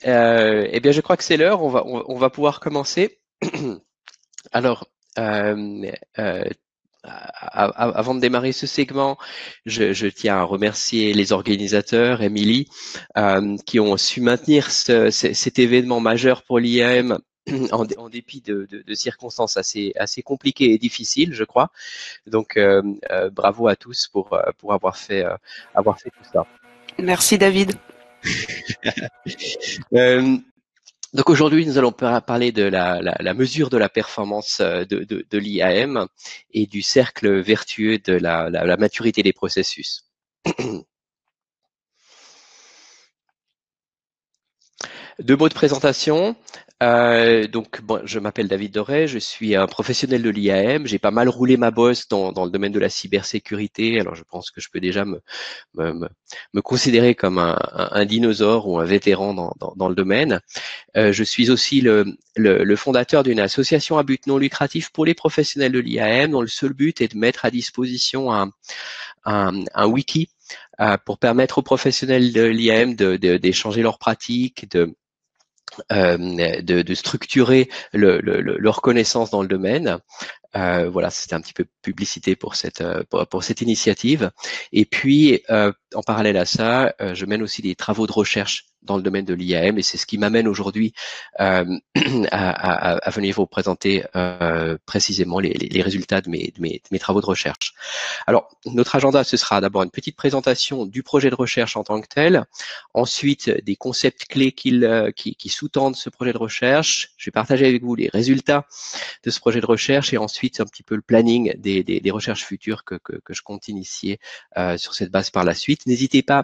Eh bien, je crois que c'est l'heure. On va pouvoir commencer. Alors, euh, euh, avant de démarrer ce segment, je tiens à remercier les organisateurs, Émilie, qui ont su maintenir cet événement majeur pour l'IAM en dépit de circonstances assez compliquées et difficiles, je crois. Donc, bravo à tous pour avoir fait tout ça. Merci David. Euh, Donc aujourd'hui, nous allons parler de la mesure de la performance de l'IAM et du cercle vertueux de la maturité des processus. Deux mots de présentation. Donc, bon, je m'appelle David Doré, je suis un professionnel de l'IAM. J'ai pas mal roulé ma bosse dans le domaine de la cybersécurité. Alors, je pense que je peux déjà me, me considérer comme un dinosaure ou un vétéran dans le domaine. Je suis aussi le fondateur d'une association à but non lucratif pour les professionnels de l'IAM, dont le seul but est de mettre à disposition un wiki pour permettre aux professionnels de l'IAM d'échanger leurs pratiques, de structurer leur connaissance dans le domaine. Voilà, c'était un petit peu publicité pour cette initiative. Et puis, en parallèle à ça, je mène aussi des travaux de recherche dans le domaine de l'IAM et c'est ce qui m'amène aujourd'hui euh, à venir vous présenter précisément les résultats de mes travaux de recherche. Alors, notre agenda, ce sera d'abord une petite présentation du projet de recherche en tant que tel, ensuite des concepts clés qui sous-tendent ce projet de recherche. Je vais partager avec vous les résultats de ce projet de recherche et ensuite un petit peu le planning des recherches futures que je compte initier sur cette base par la suite. N'hésitez pas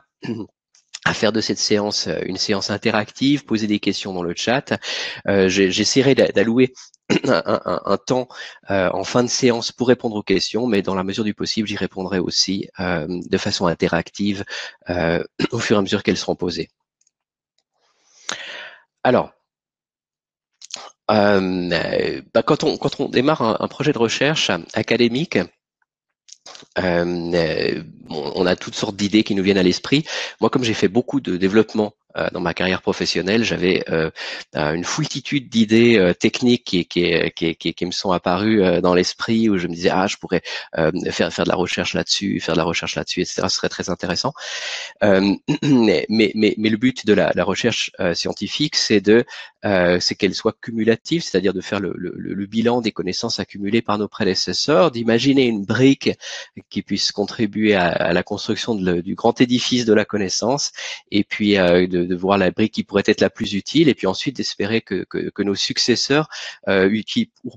à faire de cette séance une séance interactive, poser des questions dans le chat. J'essaierai d'allouer un temps en fin de séance pour répondre aux questions, mais dans la mesure du possible, j'y répondrai aussi de façon interactive au fur et à mesure qu'elles seront posées. Alors, quand on démarre un projet de recherche académique, on a toutes sortes d'idées qui nous viennent à l'esprit. Moi, comme j'ai fait beaucoup de développement dans ma carrière professionnelle, j'avais une foultitude d'idées techniques qui me sont apparues dans l'esprit où je me disais je pourrais faire de la recherche là-dessus, etc. Ce serait très intéressant. Mais le but de la recherche scientifique, c'est qu'elle soit cumulative, c'est-à-dire de faire le bilan des connaissances accumulées par nos prédécesseurs, d'imaginer une brique qui puisse contribuer à la construction du grand édifice de la connaissance, et puis de voir la brique qui pourrait être la plus utile, et puis ensuite d'espérer que nos successeurs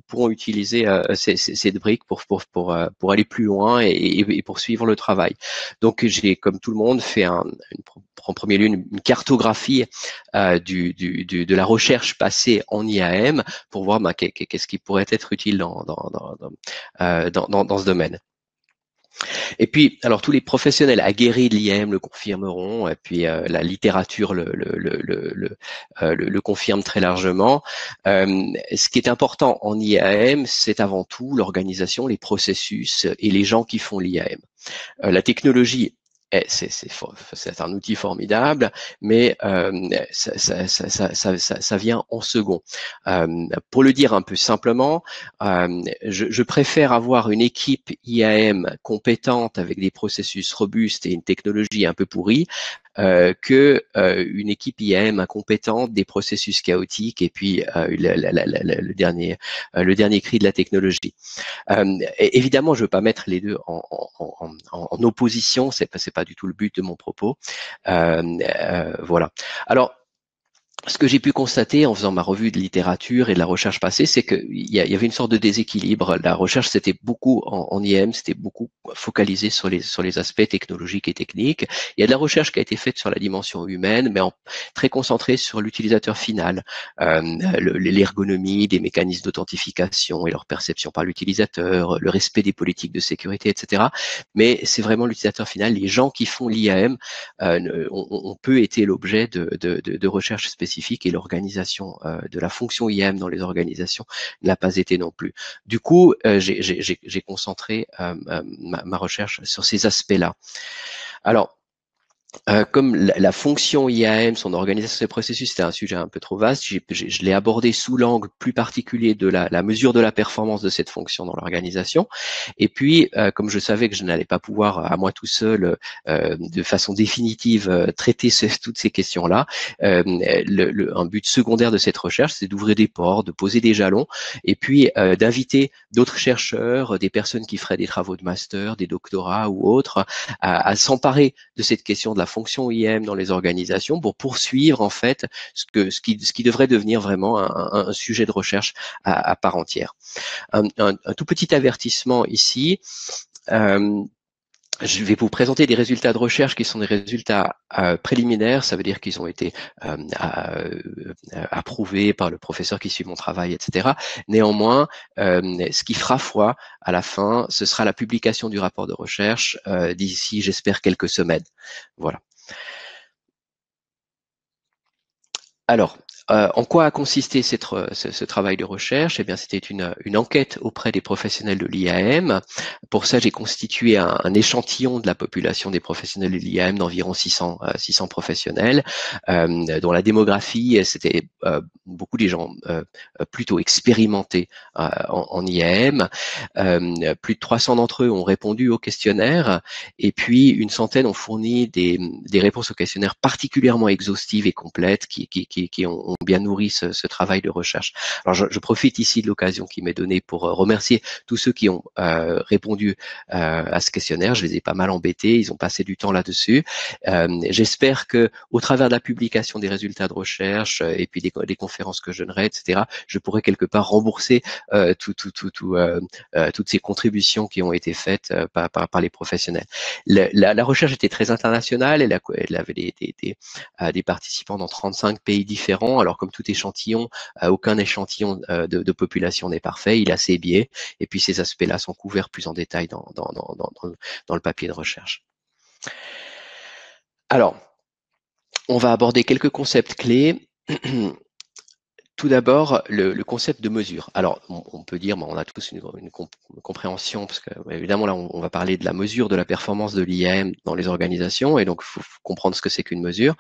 pourront utiliser cette brique pour aller plus loin et poursuivre le travail. Donc j'ai, comme tout le monde, fait en premier lieu une cartographie de la recherche passée en IAM pour voir qu'est-ce qui pourrait être utile dans ce domaine. Et puis, alors tous les professionnels aguerris de l'IAM le confirmeront, et puis la littérature le confirme très largement. Ce qui est important en IAM, c'est avant tout l'organisation, les processus et les gens qui font l'IAM. La technologie, c'est un outil formidable, mais ça vient en second. Pour le dire un peu simplement, je préfère avoir une équipe IAM compétente avec des processus robustes et une technologie un peu pourrie que une équipe IAM incompétente, des processus chaotiques et puis le dernier cri de la technologie. Évidemment, je ne veux pas mettre les deux en opposition, c'est pas du tout le but de mon propos. Voilà. Alors, ce que j'ai pu constater en faisant ma revue de littérature et de la recherche passée, c'est qu'il y avait une sorte de déséquilibre. La recherche, c'était beaucoup en IM, c'était beaucoup focalisé sur les aspects technologiques et techniques. Il y a de la recherche qui a été faite sur la dimension humaine, mais très concentrée sur l'utilisateur final, l'ergonomie des mécanismes d'authentification et leur perception par l'utilisateur, le respect des politiques de sécurité, etc. Mais c'est vraiment l'utilisateur final, les gens qui font l'IAM ont peu été l'objet de recherches spécifiques et l'organisation de la fonction IAM dans les organisations n'a pas été non plus. Du coup, j'ai concentré ma recherche sur ces aspects-là. Alors, Comme la fonction IAM, son organisation des processus, c'était un sujet un peu trop vaste, je l'ai abordé sous l'angle plus particulier de la mesure de la performance de cette fonction dans l'organisation. Et puis, comme je savais que je n'allais pas pouvoir, à moi tout seul, de façon définitive, traiter toutes ces questions-là, un but secondaire de cette recherche, c'est d'ouvrir des portes, de poser des jalons, et puis d'inviter d'autres chercheurs, des personnes qui feraient des travaux de master, des doctorats ou autres, à s'emparer de cette question de la fonction IM dans les organisations pour poursuivre en fait ce qui devrait devenir vraiment un sujet de recherche à part entière. Un tout petit avertissement ici. Je vais vous présenter des résultats de recherche qui sont des résultats préliminaires, ça veut dire qu'ils ont été approuvés par le professeur qui suit mon travail, etc. Néanmoins, ce qui fera foi à la fin, ce sera la publication du rapport de recherche d'ici, j'espère, quelques semaines. Voilà. Alors, en quoi a consisté ce travail de recherche? Eh bien, c'était une enquête auprès des professionnels de l'IAM. Pour ça, j'ai constitué un échantillon de la population des professionnels de l'IAM d'environ 600 professionnels, dont la démographie, c'était beaucoup des gens plutôt expérimentés en IAM. Plus de 300 d'entre eux ont répondu au questionnaire, et puis une centaine ont fourni des réponses au questionnaire particulièrement exhaustives et complètes qui ont bien nourri ce travail de recherche. Alors, je profite ici de l'occasion qui m'est donnée pour remercier tous ceux qui ont répondu à ce questionnaire. Je les ai pas mal embêtés, ils ont passé du temps là-dessus. J'espère que, au travers de la publication des résultats de recherche et puis des conférences que je donnerai, etc., je pourrai quelque part rembourser toutes ces contributions qui ont été faites par les professionnels. La recherche était très internationale, elle avait des participants dans 35 pays différents. Alors, comme tout échantillon, aucun échantillon de population n'est parfait, il a ses biais, et puis ces aspects-là sont couverts plus en détail dans le papier de recherche. Alors, on va aborder quelques concepts clés. Tout d'abord, le concept de mesure. Alors, on peut dire, on a tous une compréhension, parce que évidemment, là, on va parler de la mesure de la performance de l'IAM dans les organisations, et donc, il faut comprendre ce que c'est qu'une mesure.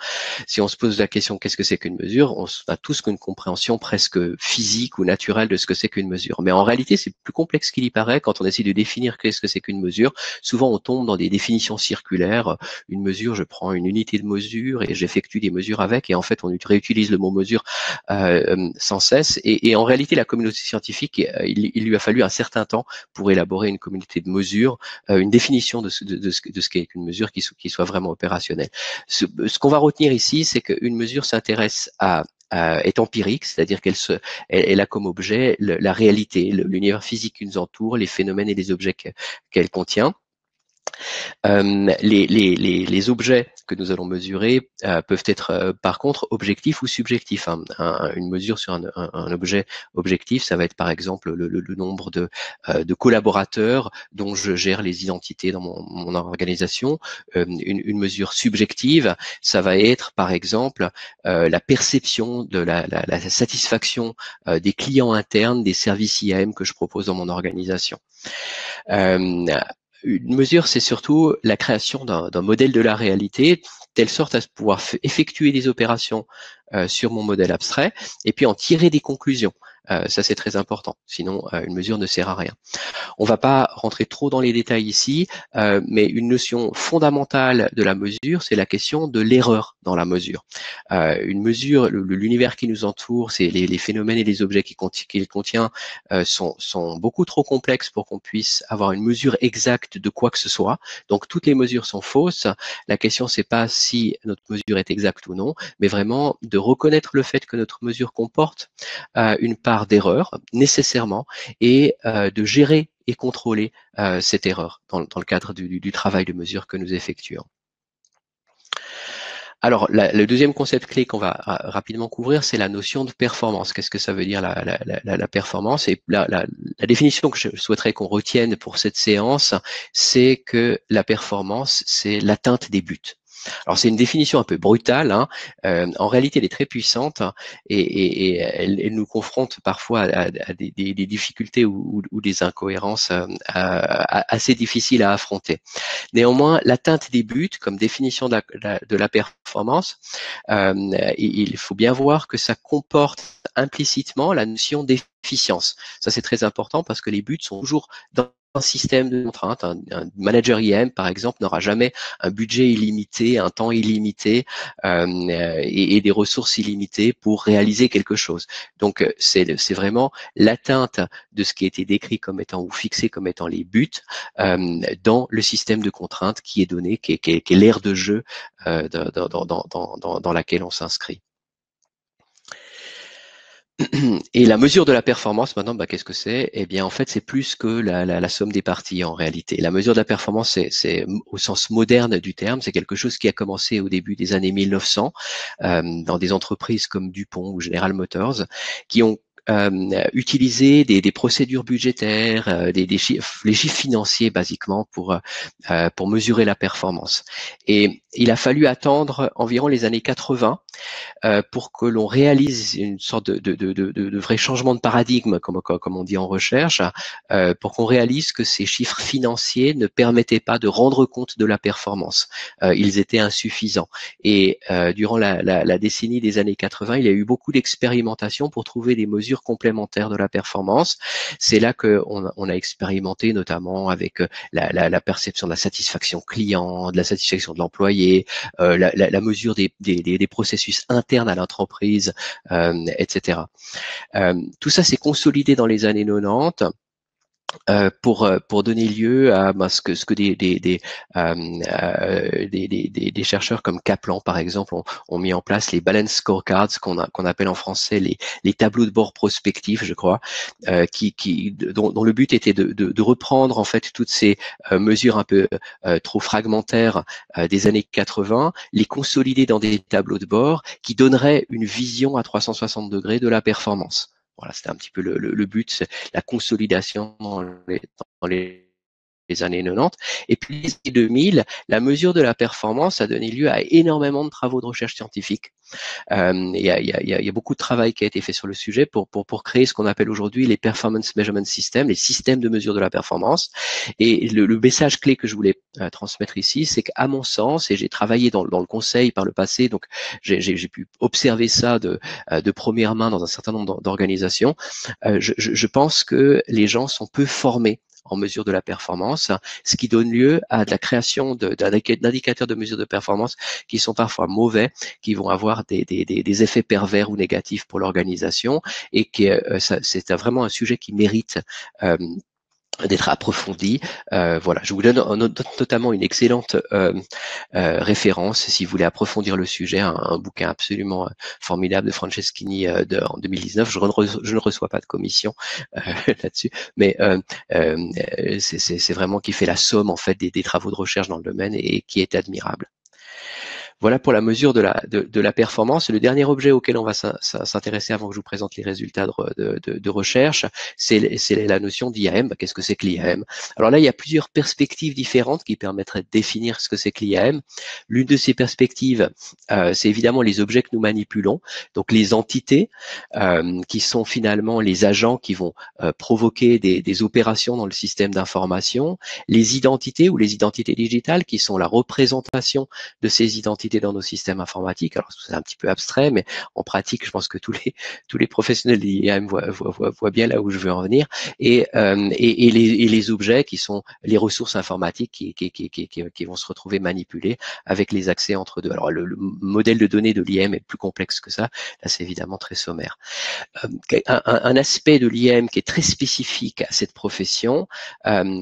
Si on se pose la question, qu'est-ce que c'est qu'une mesure, on a tous une compréhension presque physique ou naturelle de ce que c'est qu'une mesure. Mais en réalité, c'est plus complexe qu'il y paraît quand on essaie de définir qu'est-ce que c'est qu'une mesure. Souvent, on tombe dans des définitions circulaires. Une mesure, je prends une unité de mesure et j'effectue des mesures avec, et en fait, on réutilise le mot mesure sans cesse. Et en réalité, la communauté scientifique, il lui a fallu un certain temps pour élaborer une communauté de mesures, une définition de ce qu'est une mesure qui soit vraiment opérationnelle. Ce qu'on va retenir ici, c'est qu'une mesure s'intéresse est empirique, c'est-à-dire elle a comme objet la réalité, l'univers physique qui nous entoure, les phénomènes et les objets qu'elle contient. Les objets que nous allons mesurer peuvent être par contre objectifs ou subjectifs. Une mesure sur un objet objectif, ça va être par exemple le nombre de collaborateurs dont je gère les identités dans mon organisation. Une mesure subjective, ça va être par exemple la perception de la satisfaction des clients internes des services IAM que je propose dans mon organisation. Une mesure, c'est surtout la création d'un modèle de la réalité, telle sorte à pouvoir effectuer des opérations sur mon modèle abstrait et puis en tirer des conclusions. Ça, c'est très important. Sinon, une mesure ne sert à rien. On ne va pas rentrer trop dans les détails ici, mais une notion fondamentale de la mesure, c'est la question de l'erreur dans la mesure. Une mesure, l'univers qui nous entoure, c'est les phénomènes et les objets qu'il contient sont beaucoup trop complexes pour qu'on puisse avoir une mesure exacte de quoi que ce soit. Donc, toutes les mesures sont fausses. La question, c'est pas si notre mesure est exacte ou non, mais vraiment de reconnaître le fait que notre mesure comporte une part d'erreur nécessairement et de gérer et contrôler cette erreur dans le cadre du travail de mesure que nous effectuons. Alors, le deuxième concept clé qu'on va rapidement couvrir, c'est la notion de performance. Qu'est-ce que ça veut dire la performance? Et la définition que je souhaiterais qu'on retienne pour cette séance, c'est que la performance, c'est l'atteinte des buts. Alors c'est une définition un peu brutale, hein. En réalité elle est très puissante, hein, et elle nous confronte parfois à des difficultés ou des incohérences assez difficiles à affronter. Néanmoins, l'atteinte des buts comme définition de la performance, il faut bien voir que ça comporte implicitement la notion d'efficience. Ça, c'est très important parce que les buts sont toujours dans un système de contraintes. Un manager IM, par exemple, n'aura jamais un budget illimité, un temps illimité et des ressources illimitées pour réaliser quelque chose. Donc, c'est vraiment l'atteinte de ce qui a été décrit comme étant ou fixé comme étant les buts dans le système de contraintes qui est donné, qui est l'ère de jeu dans laquelle on s'inscrit. Et la mesure de la performance, maintenant, qu'est-ce que c'est? Eh bien, en fait, c'est plus que la somme des parties en réalité. La mesure de la performance, c'est au sens moderne du terme, c'est quelque chose qui a commencé au début des années 1900 dans des entreprises comme Dupont ou General Motors, qui ont utiliser des procédures budgétaires, les chiffres financiers basiquement pour mesurer la performance. Et il a fallu attendre environ les années 80 pour que l'on réalise une sorte de vrai changement de paradigme, comme on dit en recherche, pour qu'on réalise que ces chiffres financiers ne permettaient pas de rendre compte de la performance. Ils étaient insuffisants. Et durant la décennie des années 80, il y a eu beaucoup d'expérimentations pour trouver des mesures complémentaires de la performance. C'est là qu'on a expérimenté notamment avec la perception de la satisfaction client, de la satisfaction de l'employé, la mesure des processus internes à l'entreprise, etc. Tout ça s'est consolidé dans les années 90 pour donner lieu à ce que des chercheurs comme Kaplan par exemple ont mis en place les balance scorecards qu'on appelle en français les tableaux de bord prospectifs, je crois, dont le but était de reprendre en fait toutes ces mesures un peu trop fragmentaires des années 80, les consolider dans des tableaux de bord qui donneraient une vision à 360 degrés de la performance. Voilà, c'était un petit peu le but, c'est la consolidation dans les années 90. Et puis, les années 2000, la mesure de la performance a donné lieu à énormément de travaux de recherche scientifique. Il y a beaucoup de travail qui a été fait sur le sujet pour créer ce qu'on appelle aujourd'hui les performance measurement systems, les systèmes de mesure de la performance. Et le message clé que je voulais transmettre ici, c'est qu'à mon sens, et j'ai travaillé dans le conseil par le passé, donc j'ai pu observer ça de première main dans un certain nombre d'organisations, je pense que les gens sont peu formés en mesure de la performance, ce qui donne lieu à de la création d'indicateurs de mesure de performance qui sont parfois mauvais, qui vont avoir des effets pervers ou négatifs pour l'organisation, et c'est vraiment un sujet qui mérite d'être approfondi. Voilà, je vous donne notamment une excellente référence si vous voulez approfondir le sujet, un bouquin absolument formidable de Franceschini en 2019. Je ne reçois pas de commission là-dessus, mais c'est vraiment qui fait la somme en fait des travaux de recherche dans le domaine et qui est admirable. Voilà pour la mesure de la performance. Le dernier objet auquel on va s'intéresser avant que je vous présente les résultats de recherche, c'est la notion d'IAM. Qu'est-ce que c'est que l'IAM? Alors là, il y a plusieurs perspectives différentes qui permettraient de définir ce que c'est que l'IAM. L'une de ces perspectives, c'est évidemment les objets que nous manipulons, donc les entités qui sont finalement les agents qui vont provoquer des opérations dans le système d'information, les identités ou les identités digitales qui sont la représentation de ces identités dans nos systèmes informatiques. Alors c'est un petit peu abstrait, mais en pratique, je pense que tous les professionnels d'IAM voient bien là où je veux en venir. Et les objets qui sont les ressources informatiques qui vont se retrouver manipulées avec les accès entre deux. Alors le modèle de données de l'IAM est plus complexe que ça. Là, c'est évidemment très sommaire. Un aspect de l'IAM qui est très spécifique à cette profession,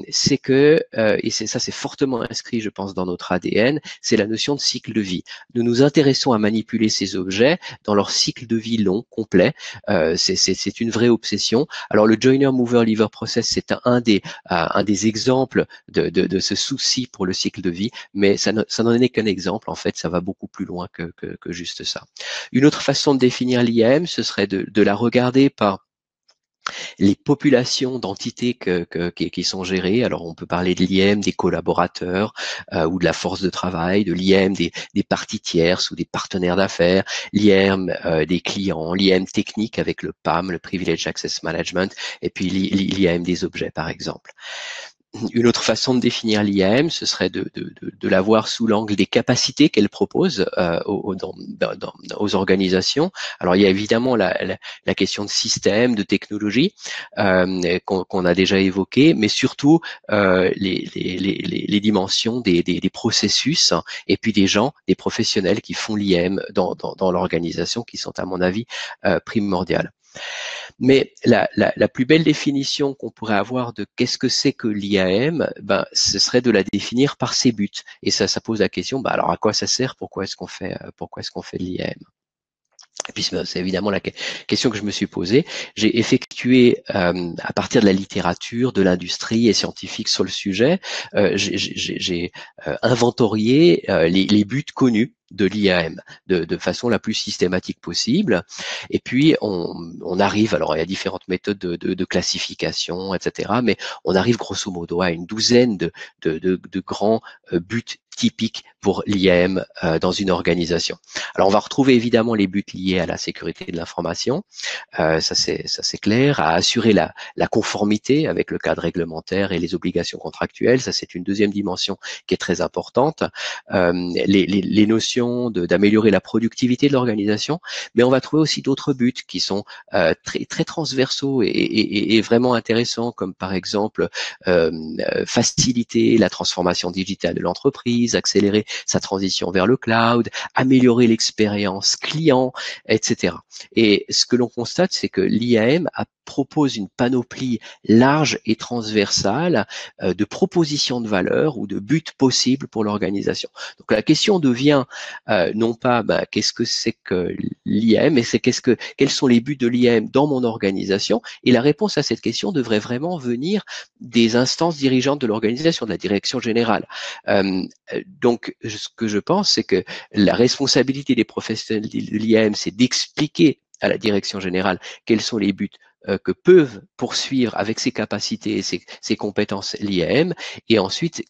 c'est que, et c'est fortement inscrit, je pense, dans notre ADN, c'est la notion de cycle de vie. Nous nous intéressons à manipuler ces objets dans leur cycle de vie long, complet. C'est une vraie obsession. Alors le joiner mover lever process, c'est un des exemples de ce souci pour le cycle de vie, mais ça n'en est qu'un exemple. En fait, ça va beaucoup plus loin que juste ça. Une autre façon de définir l'IAM, ce serait de la regarder par les populations d'entités qui sont gérées. Alors, on peut parler de l'IM, des collaborateurs ou de la force de travail, de l'IM des parties tierces ou des partenaires d'affaires, l'IM des clients, l'IM technique avec le PAM, le Privilege Access Management, et puis l'IM des objets, par exemple. Une autre façon de définir l'IAM, ce serait de la voir sous l'angle des capacités qu'elle propose aux organisations. Alors, il y a évidemment la question de système, de technologie qu'on a déjà évoqué, mais surtout les dimensions des processus et puis des gens, des professionnels qui font l'IAM dans l'organisation, qui sont à mon avis primordiales. Mais la plus belle définition qu'on pourrait avoir de qu'est-ce que c'est que l'IAM, ben, ce serait de la définir par ses buts. Et ça pose la question, ben, alors à quoi ça sert? Pourquoi est-ce qu'on fait de l'IAM? Et puis c'est évidemment la question que je me suis posée. J'ai effectué à partir de la littérature, de l'industrie et scientifique sur le sujet, j'ai inventorié les buts connus de l'IAM de façon la plus systématique possible. Et puis on arrive, alors il y a différentes méthodes de classification, etc. Mais on arrive grosso modo à une douzaine de grands buts typiques pour l'IAM dans une organisation. Alors, on va retrouver évidemment les buts liés à la sécurité de l'information, ça c'est clair, à assurer la conformité avec le cadre réglementaire et les obligations contractuelles, ça c'est une deuxième dimension qui est très importante, les notions d'améliorer la productivité de l'organisation, mais on va trouver aussi d'autres buts qui sont très transversaux et vraiment intéressants, comme par exemple faciliter la transformation digitale de l'entreprise, accélérer sa transition vers le cloud, améliorer l'expérience client, etc. Et ce que l'on constate, c'est que l'IAM propose une panoplie large et transversale de propositions de valeur ou de buts possibles pour l'organisation. Donc la question devient non pas qu'est-ce que c'est que l'IAM, mais c'est quels sont les buts de l'IAM dans mon organisation. Et la réponse à cette question devrait vraiment venir des instances dirigeantes de l'organisation, de la direction générale. Donc ce que je pense, c'est que la responsabilité des professionnels de l'IAM, c'est d'expliquer à la direction générale quels sont les buts que peuvent poursuivre avec ses capacités et ses compétences l'IAM, et ensuite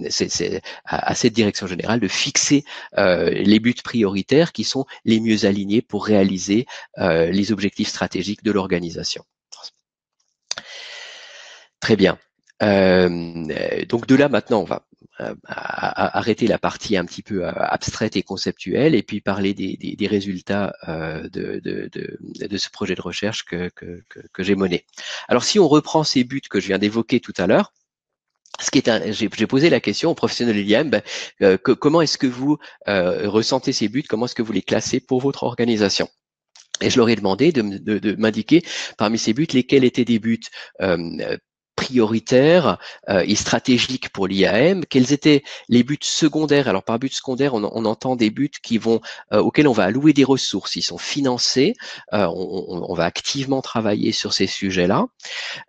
c'est à cette direction générale de fixer les buts prioritaires qui sont les mieux alignés pour réaliser les objectifs stratégiques de l'organisation. Très bien. Donc de là maintenant, on va arrêter la partie un petit peu abstraite et conceptuelle et puis parler des résultats de ce projet de recherche que j'ai mené. Alors si on reprend ces buts que je viens d'évoquer tout à l'heure, j'ai posé la question aux professionnels de l'IAM, comment est-ce que vous ressentez ces buts, comment est-ce que vous les classez pour votre organisation? Et je leur ai demandé de m'indiquer parmi ces buts lesquels étaient des buts prioritaires et stratégiques pour l'IAM, quels étaient les buts secondaires. Alors par but secondaire, on entend des buts qui vont auxquels on va allouer des ressources, ils sont financés, on va activement travailler sur ces sujets-là.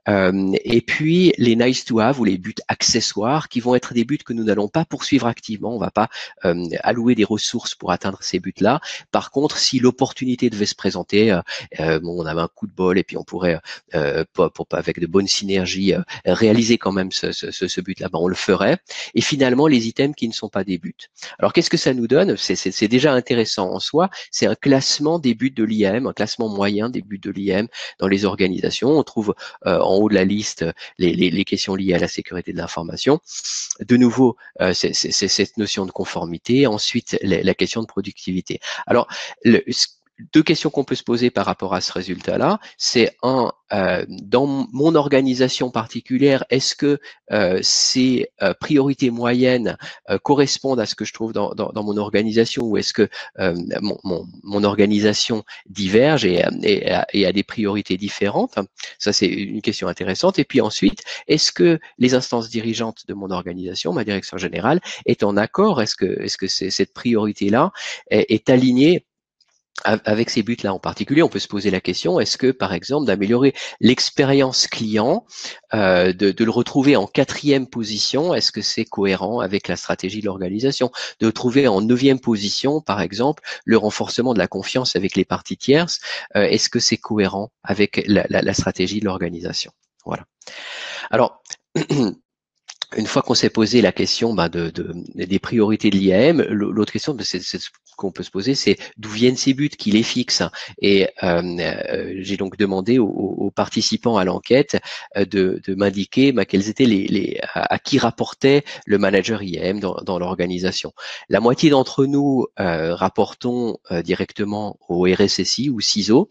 Et puis les nice to have ou les buts accessoires qui vont être des buts que nous n'allons pas poursuivre activement, on va pas allouer des ressources pour atteindre ces buts-là. Par contre, si l'opportunité devait se présenter, on avait un coup de bol et puis on pourrait, avec de bonnes synergies, réaliser quand même ce but-là, on le ferait. Et finalement, les items qui ne sont pas des buts. Alors, qu'est-ce que ça nous donne? C'est déjà intéressant en soi. C'est un classement des buts de l'IAM, un classement moyen des buts de l'IAM dans les organisations. On trouve en haut de la liste les questions liées à la sécurité de l'information. De nouveau, c'est cette notion de conformité. Ensuite, la question de productivité. Alors, deux questions qu'on peut se poser par rapport à ce résultat-là, c'est dans mon organisation particulière, est-ce que ces priorités moyennes correspondent à ce que je trouve dans mon organisation, ou est-ce que mon organisation diverge et a des priorités différentes? Ça, c'est une question intéressante. Et puis ensuite, est-ce que les instances dirigeantes de mon organisation, ma direction générale, est en accord? Est-ce que cette priorité-là est alignée avec ces buts-là en particulier, on peut se poser la question, est-ce que, par exemple, d'améliorer l'expérience client, de le retrouver en 4e position, est-ce que c'est cohérent avec la stratégie de l'organisation? De le trouver en 9e position, par exemple, le renforcement de la confiance avec les parties tierces, est-ce que c'est cohérent avec la stratégie de l'organisation? Voilà. Alors, une fois qu'on s'est posé la question des priorités de l'IAM, l'autre question, c'est ce qu'on peut se poser, c'est d'où viennent ces buts, qui les fixent. Et j'ai donc demandé aux participants à l'enquête de m'indiquer quels étaient à qui rapportait le manager IAM dans l'organisation. La moitié d'entre nous rapportons directement au RSSI ou CISO.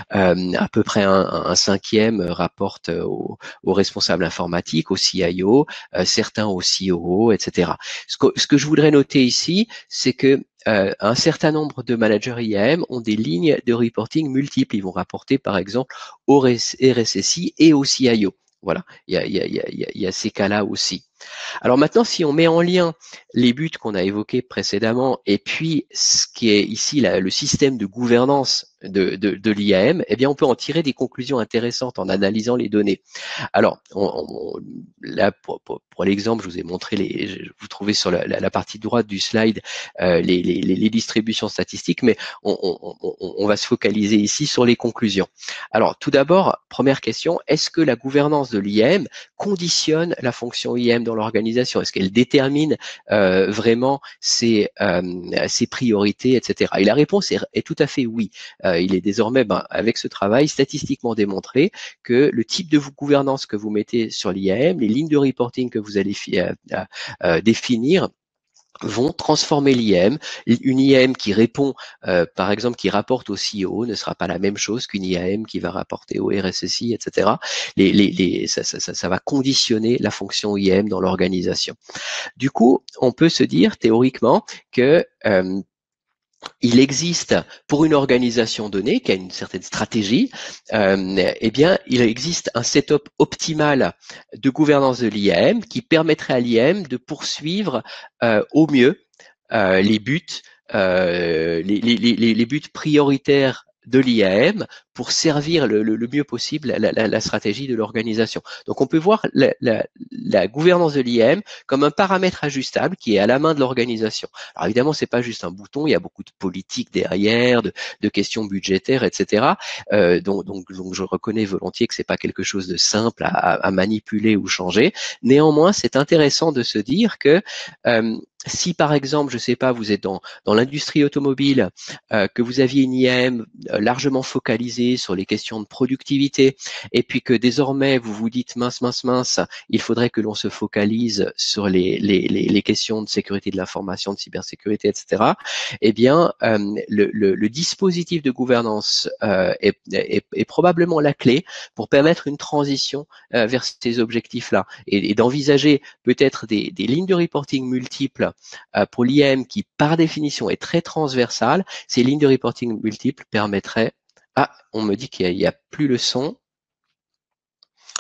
À peu près un 5e rapporte au responsable informatique, au CIO, certains au COO, etc. Ce que je voudrais noter ici, c'est que un certain nombre de managers IAM ont des lignes de reporting multiples. Ils vont rapporter, par exemple, au RSSI et au CIO. Voilà, il y a ces cas-là aussi. Alors maintenant, si on met en lien les buts qu'on a évoqués précédemment et puis ce qui est ici le système de gouvernance de l'IAM, eh bien, on peut en tirer des conclusions intéressantes en analysant les données. Alors, là, pour l'exemple, je vous ai montré vous trouvez sur la partie droite du slide les distributions statistiques, mais on va se focaliser ici sur les conclusions. Alors, tout d'abord, première question, est-ce que la gouvernance de l'IAM conditionne la fonction IAM dans l'organisation? Est-ce qu'elle détermine vraiment ses priorités, etc. Et la réponse est tout à fait oui. Il est désormais, avec ce travail, statistiquement démontré que le type de gouvernance que vous mettez sur l'IAM, les lignes de reporting que vous allez définir, vont transformer l'IAM. Une IAM qui répond, par exemple, qui rapporte au CEO ne sera pas la même chose qu'une IAM qui va rapporter au RSSI, etc. Ça va conditionner la fonction IAM dans l'organisation. Du coup, on peut se dire théoriquement que il existe pour une organisation donnée qui a une certaine stratégie, eh bien, il existe un setup optimal de gouvernance de l'IAM qui permettrait à l'IAM de poursuivre au mieux les buts, les buts prioritaires de l'IAM pour servir le mieux possible la stratégie de l'organisation. Donc, on peut voir la gouvernance de l'IAM comme un paramètre ajustable qui est à la main de l'organisation. Alors, évidemment, c'est pas juste un bouton, il y a beaucoup de politique derrière, de questions budgétaires, etc. Donc, je reconnais volontiers que c'est pas quelque chose de simple à manipuler ou changer. Néanmoins, c'est intéressant de se dire que si par exemple, je sais pas, vous êtes dans l'industrie automobile, que vous aviez une IAM largement focalisée sur les questions de productivité, et puis que désormais vous vous dites mince, il faudrait que l'on se focalise sur les questions de sécurité de l'information, de cybersécurité, etc. Eh bien, le dispositif de gouvernance est probablement la clé pour permettre une transition vers ces objectifs-là et d'envisager peut-être des lignes de reporting multiples pour l'IAM qui, par définition, est très transversale. Ces lignes de reporting multiples permettraient... Ah, on me dit qu'il n'y a plus le son.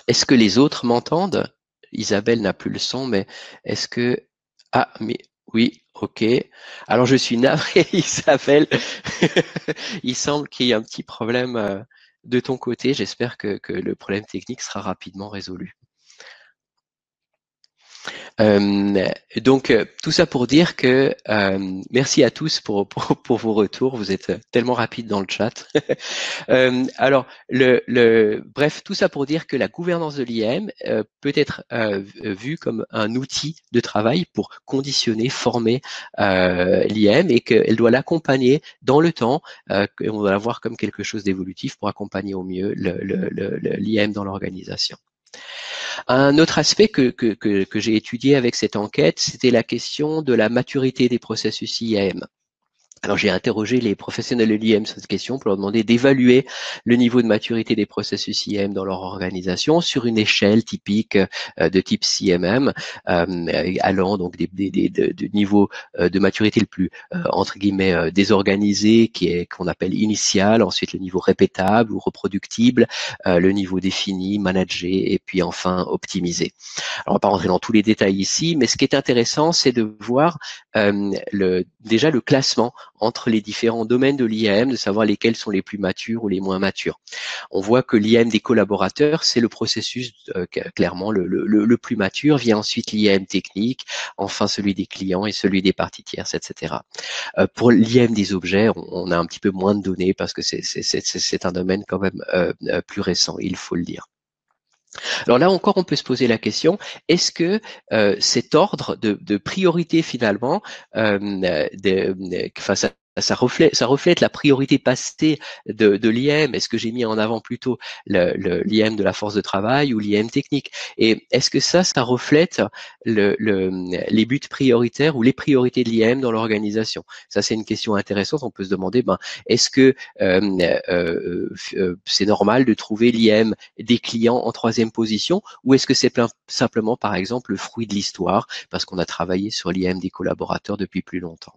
Est-ce que les autres m'entendent? Isabelle n'a plus le son, mais est-ce que... Ah, mais oui, ok. Alors, je suis navré, Isabelle. Il semble qu'il y ait un petit problème de ton côté. J'espère que le problème technique sera rapidement résolu. Donc, tout ça pour dire que merci à tous pour vos retours. Vous êtes tellement rapides dans le chat. Alors, bref, tout ça pour dire que la gouvernance de l'IAM peut être vue comme un outil de travail pour conditionner, former l'IAM et qu'elle doit l'accompagner dans le temps. On doit la voir comme quelque chose d'évolutif pour accompagner au mieux l'IAM dans l'organisation. Un autre aspect que j'ai étudié avec cette enquête, c'était la question de la maturité des processus IAM. Alors, j'ai interrogé les professionnels de l'IAM sur cette question pour leur demander d'évaluer le niveau de maturité des processus IAM dans leur organisation sur une échelle typique de type CMM, allant donc de niveau de maturité le plus, entre guillemets, désorganisé, qu'on appelle initial, ensuite le niveau répétable ou reproductible, le niveau défini, managé, et puis enfin optimisé. Alors, on va pas rentrer dans tous les détails ici, mais ce qui est intéressant, c'est de voir déjà le classement entre les différents domaines de l'IAM, de savoir lesquels sont les plus matures ou les moins matures. On voit que l'IAM des collaborateurs, c'est le processus clairement le plus mature, vient ensuite l'IAM technique, enfin celui des clients et celui des parties tierces, etc. Pour l'IAM des objets, on a un petit peu moins de données parce que c'est un domaine quand même plus récent, il faut le dire. Alors là encore, on peut se poser la question, est-ce que cet ordre de priorité finalement, enfin, ça reflète la priorité passée de l'IM? Est-ce que j'ai mis en avant plutôt l'IM de la force de travail ou l'IM technique? Et est-ce que ça reflète les buts prioritaires ou les priorités de l'IM dans l'organisation? Ça, c'est une question intéressante. On peut se demander, est-ce que c'est normal de trouver l'IM des clients en troisième position, ou est-ce que c'est simplement, par exemple, le fruit de l'histoire, parce qu'on a travaillé sur l'IM des collaborateurs depuis plus longtemps?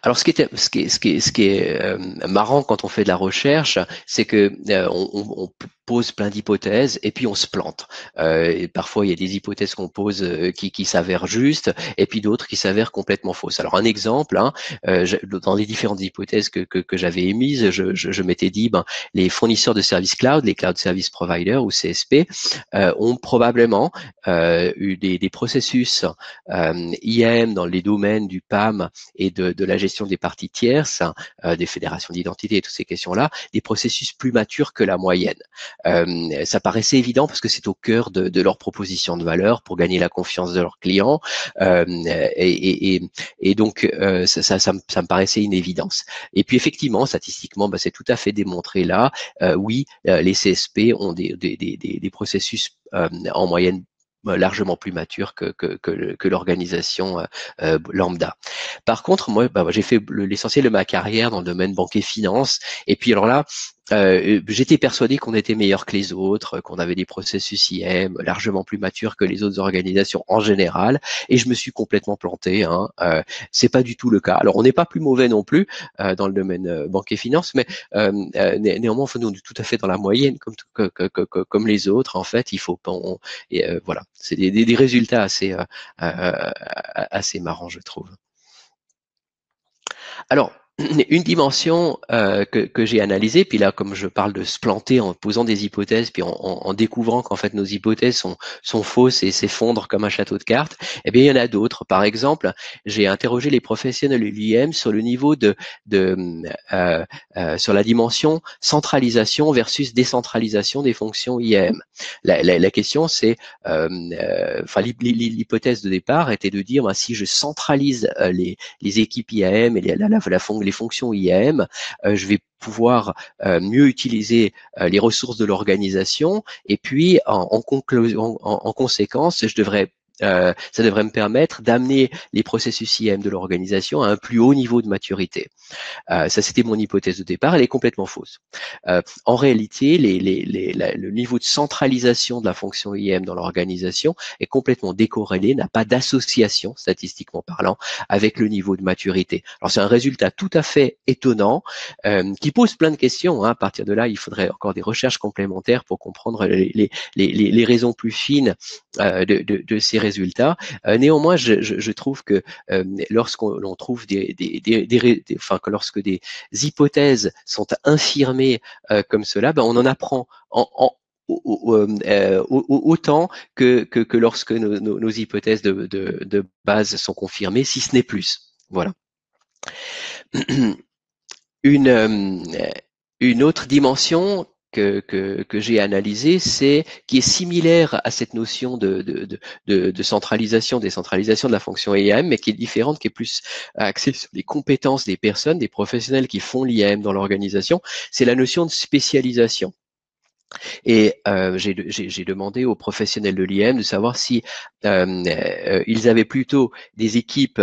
Alors, ce qui est marrant quand on fait de la recherche, c'est que on pose plein d'hypothèses et puis on se plante. Et parfois, il y a des hypothèses qu'on pose qui s'avèrent justes et puis d'autres qui s'avèrent complètement fausses. Alors, un exemple, dans les différentes hypothèses que j'avais émises, je m'étais dit, les fournisseurs de services cloud, les cloud service providers ou CSP, ont probablement eu des processus IAM dans les domaines du PAM et de la gestion des parties tierces, des fédérations d'identité et toutes ces questions-là, des processus plus matures que la moyenne. Ça paraissait évident parce que c'est au cœur de leur proposition de valeur pour gagner la confiance de leurs clients, et donc ça me paraissait une évidence. Et puis effectivement, statistiquement, c'est tout à fait démontré là. Oui, les CSP ont des processus en moyenne largement plus mature que l'organisation lambda. Par contre, moi, j'ai fait l'essentiel de ma carrière dans le domaine banque et finance. Et puis alors là, j'étais persuadé qu'on était meilleur que les autres, qu'on avait des processus IM largement plus matures que les autres organisations en général, et je me suis complètement planté. C'est pas du tout le cas. Alors, on n'est pas plus mauvais non plus dans le domaine banque et finance, mais néanmoins, nous, on est tout à fait dans la moyenne, comme les autres. En fait, il faut pas. Voilà, c'est des résultats assez marrants, je trouve. Alors, une dimension que j'ai analysée, puis là, comme je parle de se planter en posant des hypothèses, puis en découvrant qu'en fait nos hypothèses sont fausses et s'effondrent comme un château de cartes, eh bien, il y en a d'autres. Par exemple, j'ai interrogé les professionnels de l'IM sur le niveau sur la dimension centralisation versus décentralisation des fonctions IAM. La question, c'est, l'hypothèse de départ était de dire, si je centralise les équipes IAM et les fonctions IAM, je vais pouvoir mieux utiliser les ressources de l'organisation, et puis en conséquence, ça devrait me permettre d'amener les processus IAM de l'organisation à un plus haut niveau de maturité. Ça, c'était mon hypothèse de départ, elle est complètement fausse. En réalité, le niveau de centralisation de la fonction IAM dans l'organisation est complètement décorrélé, n'a pas d'association, statistiquement parlant, avec le niveau de maturité. Alors, c'est un résultat tout à fait étonnant, qui pose plein de questions. À partir de là, il faudrait encore des recherches complémentaires pour comprendre les raisons plus fines de ces résultats. Néanmoins, je trouve que lorsqu'on trouve lorsque des hypothèses sont infirmées comme cela, on en apprend autant que lorsque nos hypothèses de base sont confirmées, si ce n'est plus. Voilà. Une autre dimension que j'ai analysée, qui est similaire à cette notion de centralisation, décentralisation de la fonction IAM, mais qui est différente, qui est plus axée sur les compétences des personnes, des professionnels qui font l'IAM dans l'organisation, c'est la notion de spécialisation. Et j'ai demandé aux professionnels de l'IAM de savoir si ils avaient plutôt des équipes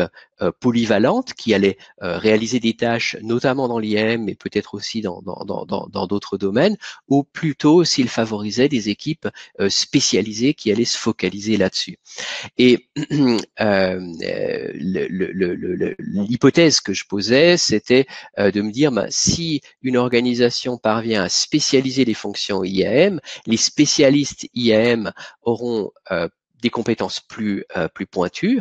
polyvalentes qui allaient réaliser des tâches, notamment dans l'IAM, mais peut-être aussi dans d'autres domaines, ou plutôt s'ils favorisaient des équipes spécialisées qui allaient se focaliser là-dessus. Et l'hypothèse que je posais, c'était de me dire, si une organisation parvient à spécialiser les fonctions IAM, les spécialistes IAM auront des compétences plus pointues,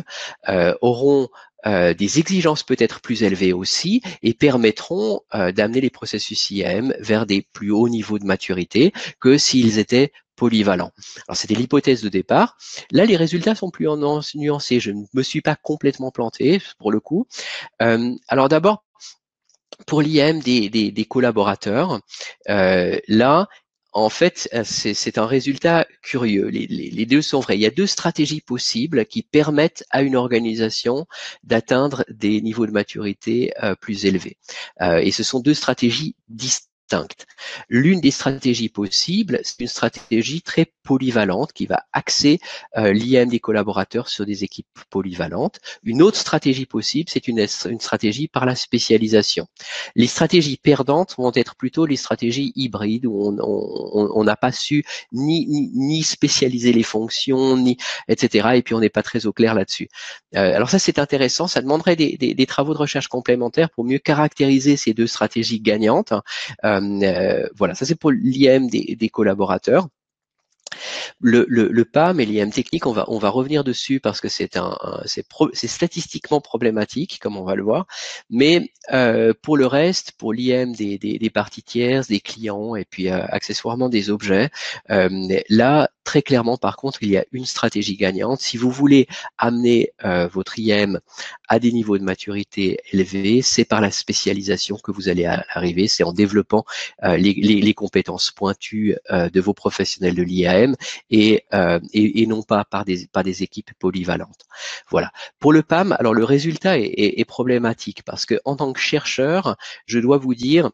auront des exigences peut-être plus élevées aussi et permettront d'amener les processus IAM vers des plus hauts niveaux de maturité que s'ils étaient polyvalents. Alors c'était l'hypothèse de départ. Là, les résultats sont plus nuancés. Je ne me suis pas complètement planté pour le coup. Alors d'abord, pour l'IAM des collaborateurs, là, en fait, c'est un résultat curieux. Les deux sont vrais. Il y a deux stratégies possibles qui permettent à une organisation d'atteindre des niveaux de maturité plus élevés. Et ce sont deux stratégies distinctes. L'une des stratégies possibles, c'est une stratégie très polyvalente qui va axer l'IAM des collaborateurs sur des équipes polyvalentes. Une autre stratégie possible, c'est une stratégie par la spécialisation. Les stratégies perdantes vont être plutôt les stratégies hybrides où on n'a pas su ni spécialiser les fonctions, ni etc. Et puis on n'est pas très au clair là-dessus. Alors ça c'est intéressant, ça demanderait des travaux de recherche complémentaires pour mieux caractériser ces deux stratégies gagnantes. Voilà, ça c'est pour l'IAM des collaborateurs. Le PAM et l'IAM technique, on va revenir dessus parce que c'est statistiquement problématique, comme on va le voir. Mais pour le reste, pour l'IAM des parties tierces, des clients et puis accessoirement des objets, là, très clairement, par contre, il y a une stratégie gagnante. Si vous voulez amener votre IAM à des niveaux de maturité élevés, c'est par la spécialisation que vous allez arriver. C'est en développant les compétences pointues de vos professionnels de l'IAM et non pas par des équipes polyvalentes. Voilà. Pour le PAM, alors le résultat est problématique parce que en tant que chercheur, je dois vous dire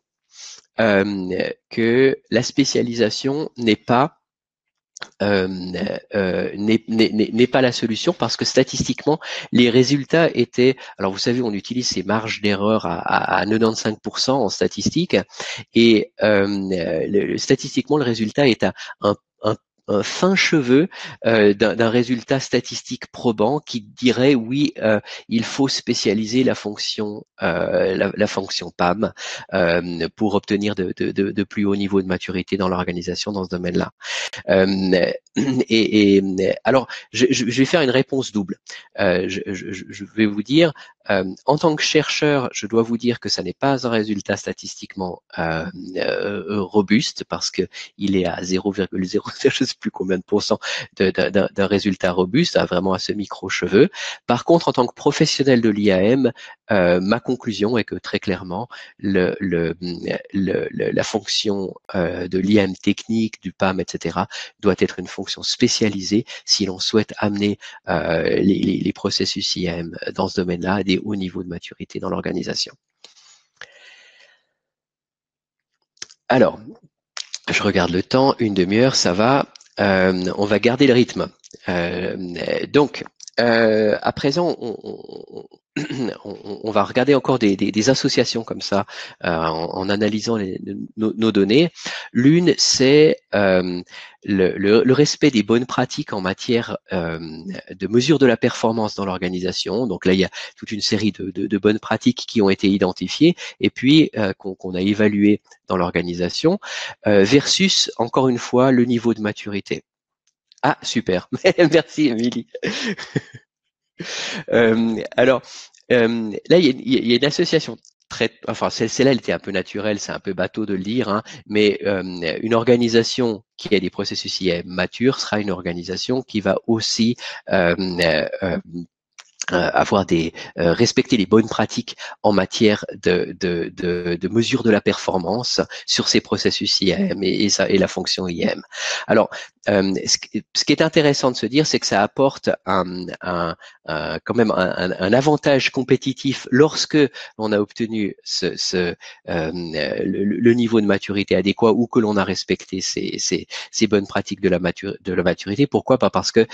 que la spécialisation n'est pas n'est pas la solution parce que statistiquement, les résultats étaient, alors vous savez, on utilise ces marges d'erreur à 95% en statistique et statistiquement, le résultat est à un fin cheveu d'un résultat statistique probant qui dirait oui, il faut spécialiser la fonction PAM pour obtenir de plus hauts niveaux de maturité dans l'organisation dans ce domaine-là. Alors, je vais faire une réponse double. Je vais vous dire, en tant que chercheur, je dois vous dire que ça n'est pas un résultat statistiquement robuste parce que il est à 0,0, je sais plus combien de pourcents d'un résultat robuste, vraiment à ce micro-cheveu. Par contre, en tant que professionnel de l'IAM, ma conclusion est que très clairement, la fonction de l'IAM technique, du PAM, etc., doit être une fonction spécialisée si l'on souhaite amener les processus IAM dans ce domaine-là à des hauts niveaux de maturité dans l'organisation. Alors, je regarde le temps, une demi-heure, ça va. On va garder le rythme. Donc, à présent, on va regarder encore des associations comme ça en analysant nos données. L'une, c'est le respect des bonnes pratiques en matière de mesure de la performance dans l'organisation. Donc là, il y a toute une série de bonnes pratiques qui ont été identifiées et puis qu'on a évaluées dans l'organisation versus, encore une fois, le niveau de maturité. Ah, super. Merci, Émilie. Alors, là, il y a une association enfin, celle-là, elle était un peu naturelle, c'est un peu bateau de le dire, hein, mais une organisation qui a des processus IAM matures sera une organisation qui va aussi avoir respecter les bonnes pratiques en matière de mesure de la performance sur ces processus IAM et la fonction IAM. Alors, ce qui est intéressant de se dire, c'est que ça apporte quand même un avantage compétitif lorsque on a obtenu le niveau de maturité adéquat ou que l'on a respecté ces bonnes pratiques de la maturité. Pourquoi? Pas parce que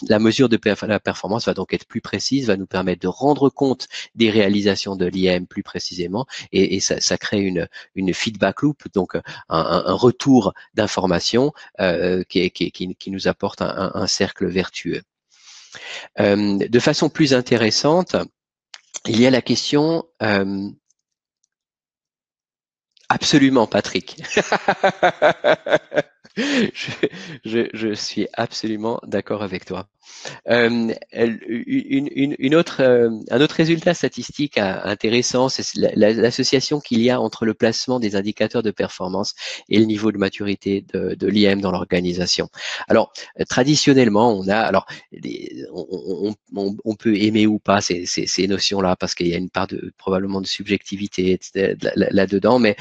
la mesure de la performance va donc être plus précise, va nous permettre de rendre compte des réalisations de l'IAM plus précisément et ça crée une feedback loop, donc un retour d'information qui nous apporte un cercle vertueux. De façon plus intéressante, il y a la question absolument, Patrick. Je suis absolument d'accord avec toi. Un autre résultat statistique intéressant, c'est l'association qu'il y a entre le placement des indicateurs de performance et le niveau de maturité de l'IAM dans l'organisation. Alors, traditionnellement, on peut aimer ou pas ces notions-là parce qu'il y a une part probablement de subjectivité là-dedans, mais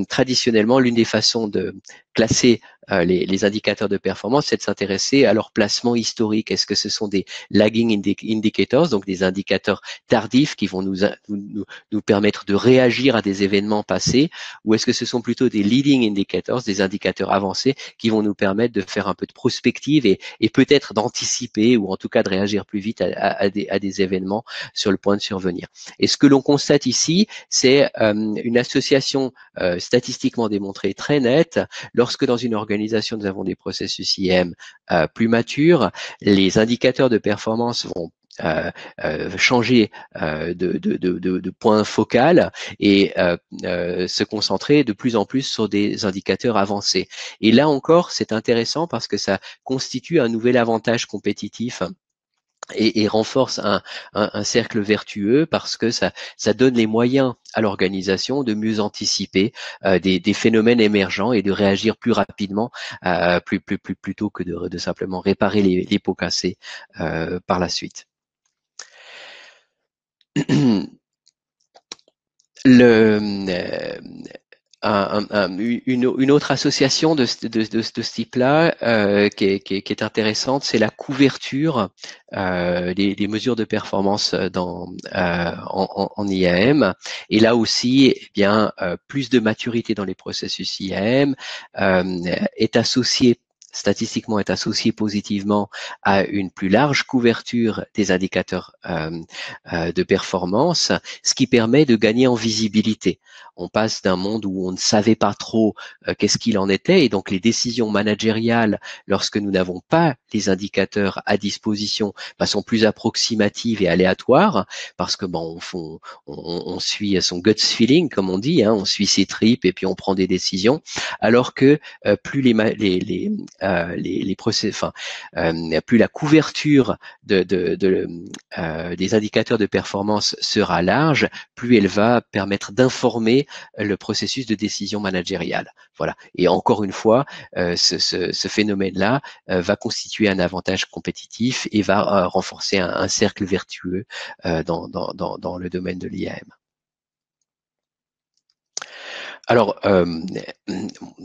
traditionnellement, l'une des façons de classer les indicateurs de performance, c'est de s'intéresser à leur placement historique. Est-ce que ce sont des lagging indicators, donc des indicateurs tardifs qui vont nous permettre de réagir à des événements passés, ou est-ce que ce sont plutôt des leading indicators, des indicateurs avancés qui vont nous permettre de faire un peu de prospective et peut-être d'anticiper ou en tout cas de réagir plus vite à des événements sur le point de survenir. Et ce que l'on constate ici, c'est une association statistiquement démontrée très nette. Lorsque dans une organisation, nous avons des processus IM plus matures, les indicateurs de performance vont changer de point focal et se concentrer de plus en plus sur des indicateurs avancés. Et là encore, c'est intéressant parce que ça constitue un nouvel avantage compétitif et renforce un cercle vertueux parce que ça donne les moyens à l'organisation de mieux anticiper des phénomènes émergents et de réagir plus rapidement plutôt que de simplement réparer les pots cassés par la suite. Une autre association de ce type-là qui est intéressante, c'est la couverture des mesures de performance en IAM. Et là aussi, eh bien, plus de maturité dans les processus IAM statistiquement est associé positivement à une plus large couverture des indicateurs de performance, ce qui permet de gagner en visibilité. On passe d'un monde où on ne savait pas trop qu'est-ce qu'il en était, et donc les décisions managériales, lorsque nous n'avons pas les indicateurs à disposition, sont plus approximatives et aléatoires, parce que on suit son gut feeling, comme on dit, on suit ses tripes et puis on prend des décisions, alors que plus plus la couverture des indicateurs de performance sera large, plus elle va permettre d'informer le processus de décision managériale. Voilà. Et encore une fois, ce phénomène-là va constituer un avantage compétitif et va renforcer un cercle vertueux dans le domaine de l'IAM. Alors,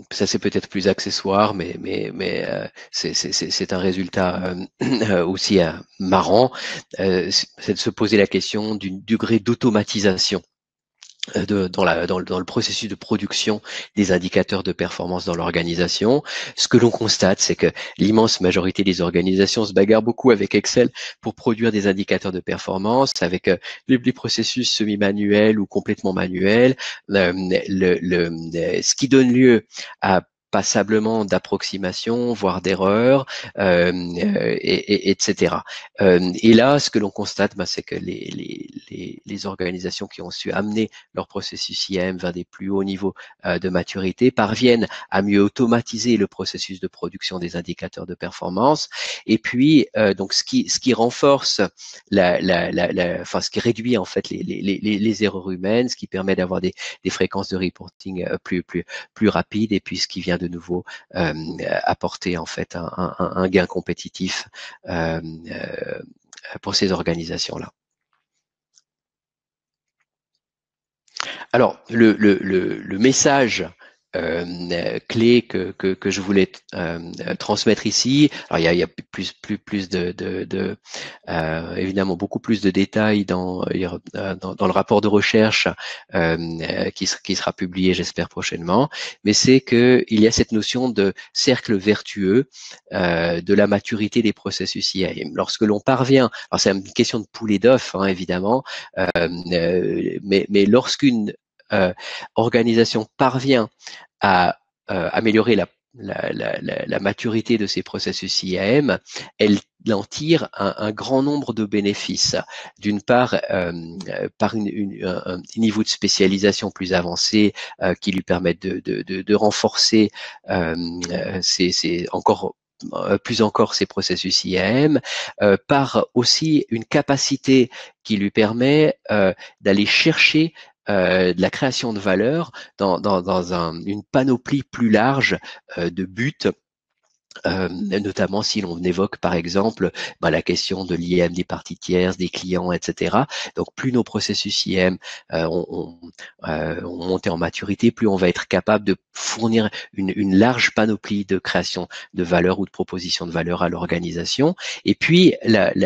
ça c'est peut-être plus accessoire, mais c'est un résultat aussi marrant, c'est de se poser la question du degré d'automatisation dans le processus de production des indicateurs de performance dans l'organisation. Ce que l'on constate, c'est que l'immense majorité des organisations se bagarrent beaucoup avec Excel pour produire des indicateurs de performance, avec les processus semi-manuels ou complètement manuels, ce qui donne lieu à passablement d'approximations, voire d'erreurs, etc. Et là, ce que l'on constate, c'est que les organisations qui ont su amener leur processus IAM vers des plus hauts niveaux de maturité parviennent à mieux automatiser le processus de production des indicateurs de performance. Et puis, donc, ce qui renforce ce qui réduit en fait les erreurs humaines, ce qui permet d'avoir des fréquences de reporting plus rapides, et puis ce qui vient de nouveau apporter en fait un gain compétitif pour ces organisations-là. Alors, le message clé que je voulais transmettre ici. Alors il y a plus de évidemment beaucoup plus de détails dans le rapport de recherche qui sera publié, j'espère, prochainement. Mais c'est que il y a cette notion de cercle vertueux de la maturité des processus IAM. Lorsque l'on parvient, alors c'est une question de poule et d'œuf, évidemment, mais lorsqu'une organisation parvient à améliorer la maturité de ses processus IAM, elle en tire un grand nombre de bénéfices. D'une part, par un niveau de spécialisation plus avancé qui lui permettent de renforcer encore plus encore ses processus IAM, par aussi une capacité qui lui permet d'aller chercher de la création de valeur dans une panoplie plus large de buts. Notamment si l'on évoque par exemple la question de l'IM des parties tierces, des clients, etc. Donc plus nos processus IM ont monté en maturité, plus on va être capable de fournir une large panoplie de création de valeur ou de proposition de valeur à l'organisation. Et puis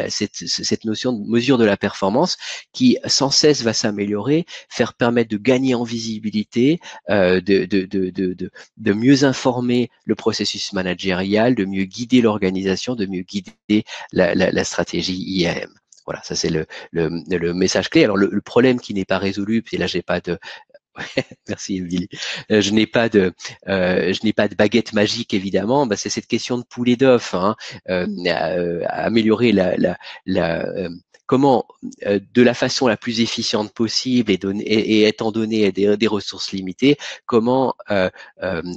cette notion de mesure de la performance qui sans cesse va s'améliorer, faire permettre de gagner en visibilité, de mieux informer le processus managérial, de mieux guider l'organisation, de mieux guider la stratégie IAM. Voilà, ça c'est le message clé. Alors le problème qui n'est pas résolu, puis là j'ai pas de merci Billy. Je n'ai pas de baguette magique évidemment. C'est cette question de poule et d'œuf. Hein. Améliorer comment de la façon la plus efficiente possible et étant donné des ressources limitées, comment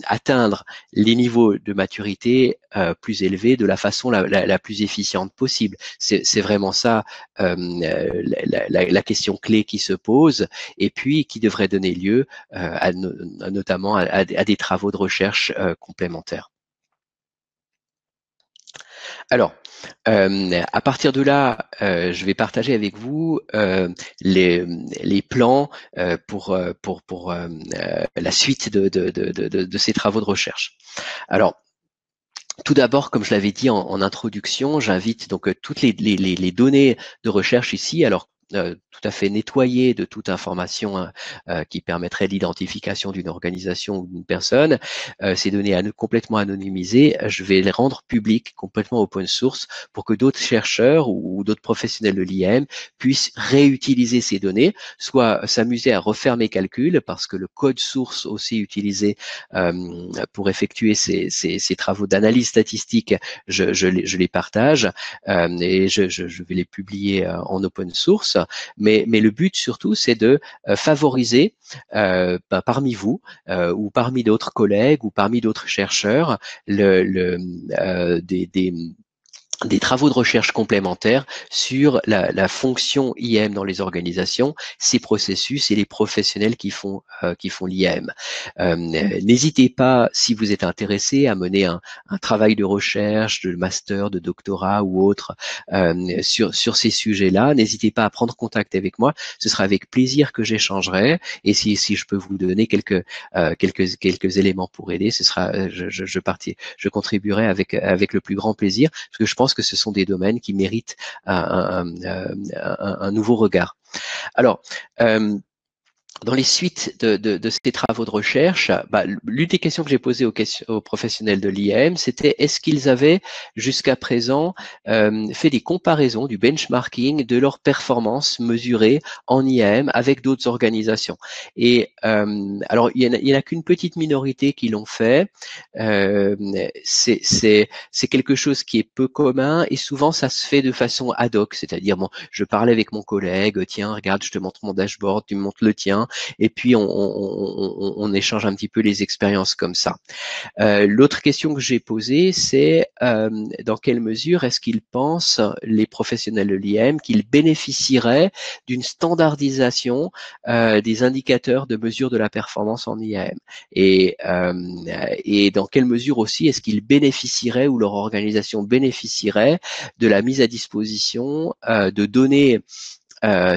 atteindre les niveaux de maturité plus élevés de la façon la plus efficiente possible. C'est vraiment ça la question clé qui se pose et puis qui devrait donner lieu notamment à des travaux de recherche complémentaires. Alors, à partir de là, je vais partager avec vous les plans pour la suite de ces travaux de recherche. Alors, tout d'abord, comme je l'avais dit en introduction, j'invite donc toutes les données de recherche ici. Alors, tout à fait nettoyées de toute information qui permettrait l'identification d'une organisation ou d'une personne. Ces données complètement anonymisées, je vais les rendre publiques, complètement open source, pour que d'autres chercheurs ou d'autres professionnels de l'IAM puissent réutiliser ces données, soit s'amuser à refaire mes calculs, parce que le code source aussi utilisé pour effectuer ces travaux d'analyse statistique, je les partage et je vais les publier en open source. Mais le but surtout, c'est de favoriser parmi vous ou parmi d'autres collègues ou parmi d'autres chercheurs des travaux de recherche complémentaires sur la fonction IAM dans les organisations, ses processus et les professionnels qui font l'IAM. N'hésitez pas, si vous êtes intéressé, à mener un travail de recherche, de master, de doctorat ou autre sur ces sujets-là. N'hésitez pas à prendre contact avec moi. Ce sera avec plaisir que j'échangerai. Et si je peux vous donner quelques éléments pour aider, ce sera je contribuerai avec le plus grand plaisir, parce que je pense que ce sont des domaines qui méritent un nouveau regard. Alors, dans les suites de ces travaux de recherche, l'une des questions que j'ai posées aux professionnels de l'IAM, c'était est-ce qu'ils avaient jusqu'à présent fait des comparaisons, du benchmarking de leurs performances mesurées en IAM avec d'autres organisations. Et alors, il y en a qu'une petite minorité qui l'ont fait. C'est quelque chose qui est peu commun et souvent ça se fait de façon ad hoc, c'est-à-dire je parlais avec mon collègue, tiens, regarde, je te montre mon dashboard, tu me montres le tien. Et puis on échange un petit peu les expériences comme ça. L'autre question que j'ai posée, c'est dans quelle mesure est-ce qu'ils pensent, les professionnels de l'IAM, qu'ils bénéficieraient d'une standardisation des indicateurs de mesure de la performance en IAM et dans quelle mesure aussi est-ce qu'ils bénéficieraient ou leur organisation bénéficierait de la mise à disposition de données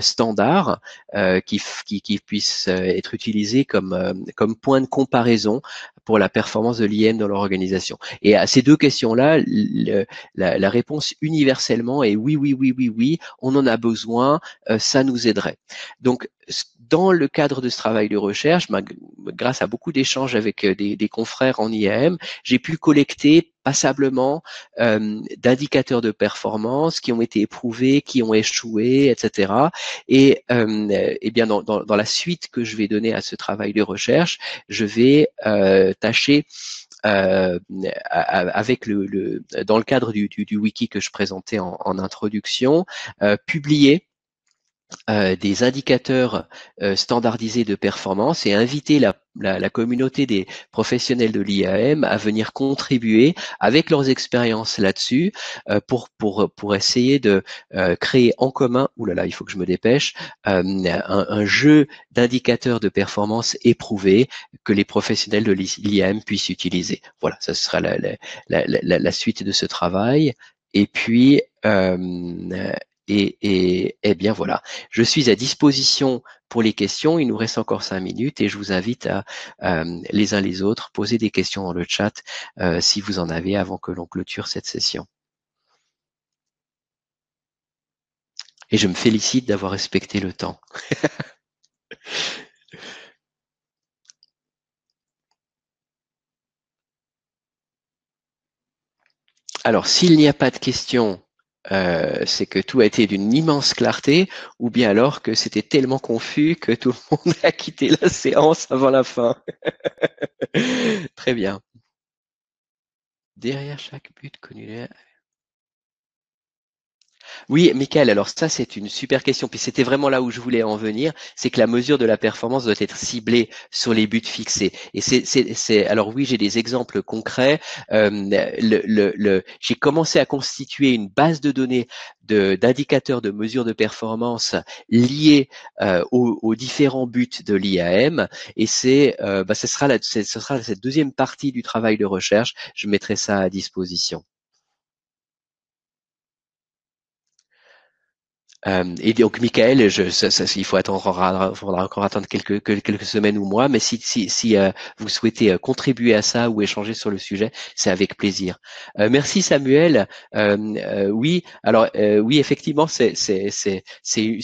standards qui puissent être utilisés comme point de comparaison pour la performance de l'IM dans leur organisation. Et à ces deux questions-là, la réponse universellement est oui, oui, oui, oui, oui, on en a besoin, ça nous aiderait. Donc, dans le cadre de ce travail de recherche, grâce à beaucoup d'échanges avec des confrères en IAM, j'ai pu collecter passablement d'indicateurs de performance qui ont été éprouvés, qui ont échoué, etc. Et bien dans la suite que je vais donner à ce travail de recherche, je vais tâcher avec dans le cadre du wiki que je présentais en introduction, publier des indicateurs standardisés de performance et inviter la communauté des professionnels de l'IAM à venir contribuer avec leurs expériences là-dessus pour essayer de créer en commun, oulala, il faut que je me dépêche, un jeu d'indicateurs de performance éprouvés que les professionnels de l'IAM puissent utiliser. Voilà, ça sera la suite de ce travail. Et puis, et bien voilà, je suis à disposition pour les questions. Il nous reste encore 5 minutes et je vous invite à les uns les autres poser des questions dans le chat si vous en avez avant que l'on clôture cette session. Et je me félicite d'avoir respecté le temps. Alors, s'il n'y a pas de questions, c'est que tout a été d'une immense clarté, ou bien alors que c'était tellement confus que tout le monde a quitté la séance avant la fin. Très bien. Derrière chaque but connu. Oui, Michael, alors ça c'est une super question. Puis c'était vraiment là où je voulais en venir, c'est que la mesure de la performance doit être ciblée sur les buts fixés. Et alors oui, j'ai des exemples concrets. J'ai commencé à constituer une base de données d'indicateurs de mesure de performance liés aux différents buts de l'IAM. Et ce sera cette deuxième partie du travail de recherche. Je mettrai ça à disposition. Et donc, Michael, il faut faudra encore attendre quelques semaines ou mois, mais si vous souhaitez contribuer à ça ou échanger sur le sujet, c'est avec plaisir. Merci Samuel. Oui, alors oui, effectivement, c'est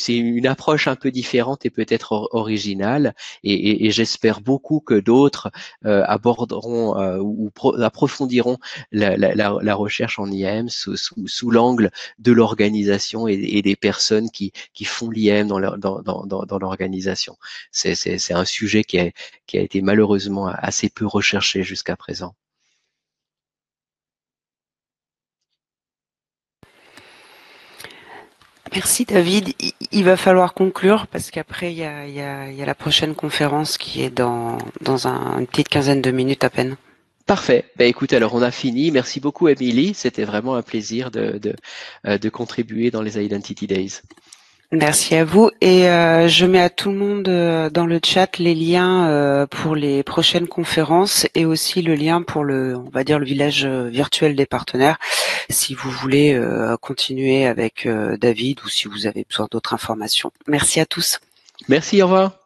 une approche un peu différente et peut-être originale, et j'espère beaucoup que d'autres aborderont ou approfondiront la recherche en IAM sous l'angle de l'organisation et des personnes qui font l'IAM dans l'organisation. C'est un sujet qui a été malheureusement assez peu recherché jusqu'à présent. Merci David. Il va falloir conclure parce qu'après il y a la prochaine conférence qui est dans une petite quinzaine de minutes à peine. Parfait. Ben écoute, alors on a fini. Merci beaucoup, Émilie. C'était vraiment un plaisir de contribuer dans les Identity Days. Merci à vous et je mets à tout le monde dans le chat les liens pour les prochaines conférences et aussi le lien pour on va dire le village virtuel des partenaires si vous voulez continuer avec David ou si vous avez besoin d'autres informations. Merci à tous. Merci, au revoir.